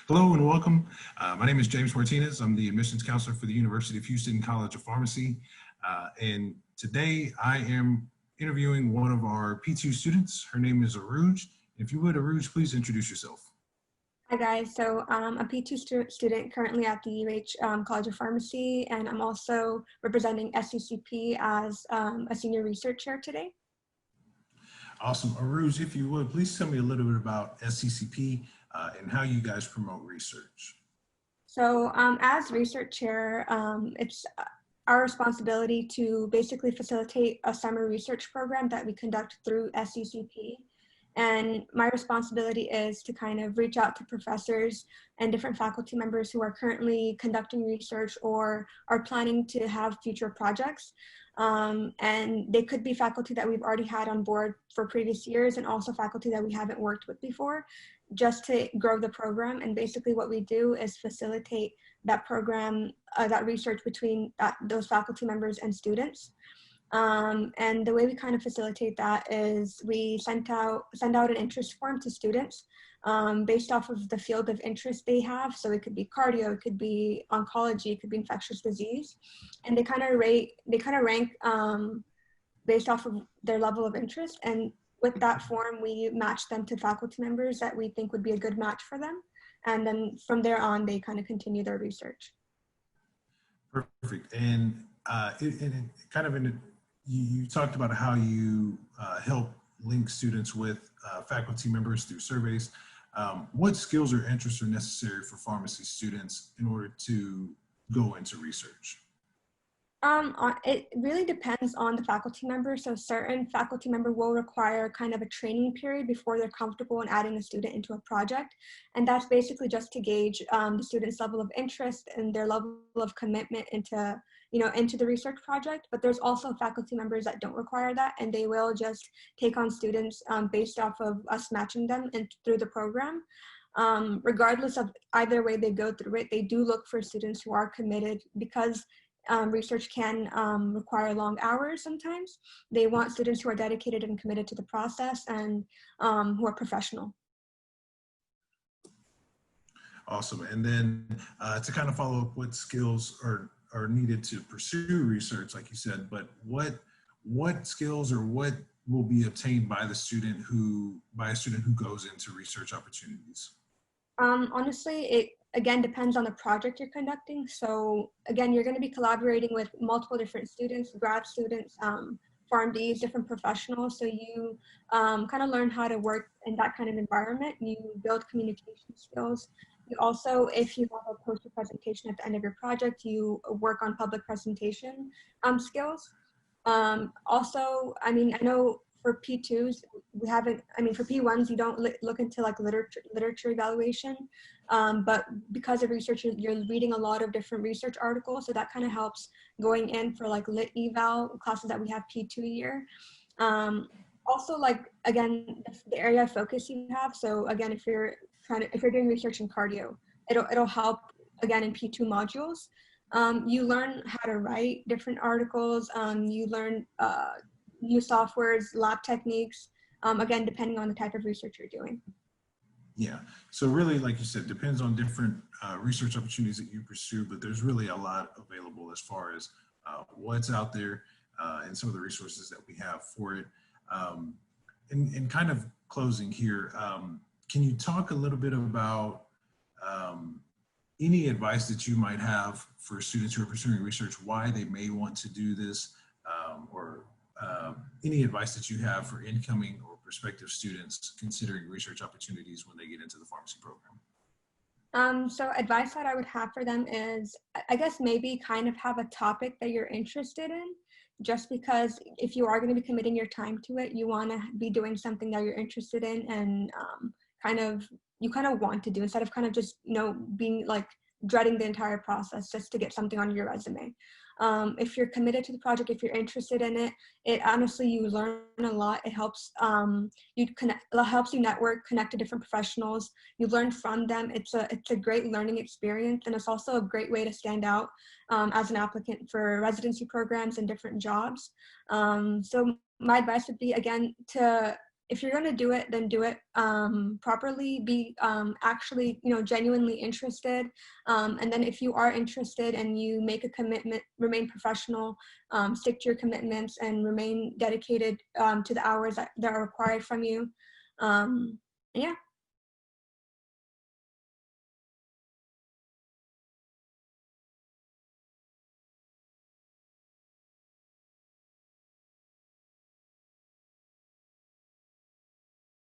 Hello and welcome. My name is James Martinez. I'm the admissions counselor for the University of Houston College of Pharmacy. And today I am interviewing one of our P2 students. Her name is Aroge. If you would, Aroge, please introduce yourself. Hi guys, so I'm a P2 student currently at the College of Pharmacy, and I'm also representing SCCP as a senior research chair today. Awesome. Aroge, if you would, please tell me a little bit about SCCP and how you guys promote research. So as research chair, it's our responsibility to basically facilitate a summer research program that we conduct through SCCP. And my responsibility is to kind of reach out to professors and different faculty members who are currently conducting research or are planning to have future projects. And they could be faculty that we've already had on board for previous years and also faculty that we haven't worked with before, just to grow the program. And basically what we do is facilitate that program, that research between those faculty members and students. And the way we kind of facilitate that is we send out an interest form to students based off of the field of interest they have. So it could be cardio, it could be oncology, it could be infectious disease, and they kind of rank based off of their level of interest. And with that form, we match them to faculty members that we think would be a good match for them. And then from there on, they kind of continue their research. Perfect. And you talked about how you help link students with faculty members through surveys. What skills or interests are necessary for pharmacy students in order to go into research? It really depends on the faculty member. So certain faculty member will require kind of a training period before they're comfortable in adding a student into a project. And that's basically just to gauge the student's level of interest and their level of commitment into the research project. But there's also faculty members that don't require that, and they will just take on students based off of us matching them through the program. Regardless of either way they go through it, they do look for students who are committed because research can require long hours sometimes. They want students who are dedicated and committed to the process and who are professional. Awesome. And then to kind of follow up, what skills are needed to pursue research, like you said, but what skills or what will be obtained by a student who goes into research opportunities? Honestly, it again depends on the project you're conducting. So again, you're going to be collaborating with multiple different students, grad students, PharmDs, different professionals. So you kind of learn how to work in that kind of environment. You build communication skills. You also, if you have a poster presentation at the end of your project, you work on public presentation skills. Also, I mean, I know for P2s, for P1s, you don't look into like literature evaluation, but because of research, you're reading a lot of different research articles, so that kind of helps going in for like lit eval classes that we have P2 year. Also, like, again, the area of focus you have. So again, if you're doing research in cardio, it'll help again in P2 modules. You learn how to write different articles. You learn new softwares, lab techniques, again, depending on the type of research you're doing. Yeah, so really, like you said, depends on different research opportunities that you pursue, but there's really a lot available as far as what's out there and some of the resources that we have for it. And kind of closing here, can you talk a little bit about any advice that you might have for students who are pursuing research, why they may want to do this, or any advice that you have for incoming or prospective students considering research opportunities when they get into the pharmacy program? So advice that I would have for them is, I guess maybe kind of have a topic that you're interested in, just because if you are going to be committing your time to it, you want to be doing something that you're interested in and you kind of want to do, instead of kind of just, being like dreading the entire process just to get something on your resume. If you're committed to the project, if you're interested in it, honestly, you learn a lot. It helps you network, connect to different professionals. You learn from them. It's a great learning experience, and it's also a great way to stand out as an applicant for residency programs and different jobs. So my advice would be, again, to if you're going to do it, then do it properly. Be actually, genuinely interested. And then if you are interested and you make a commitment, remain professional, stick to your commitments, and remain dedicated to the hours that are required from you. Yeah.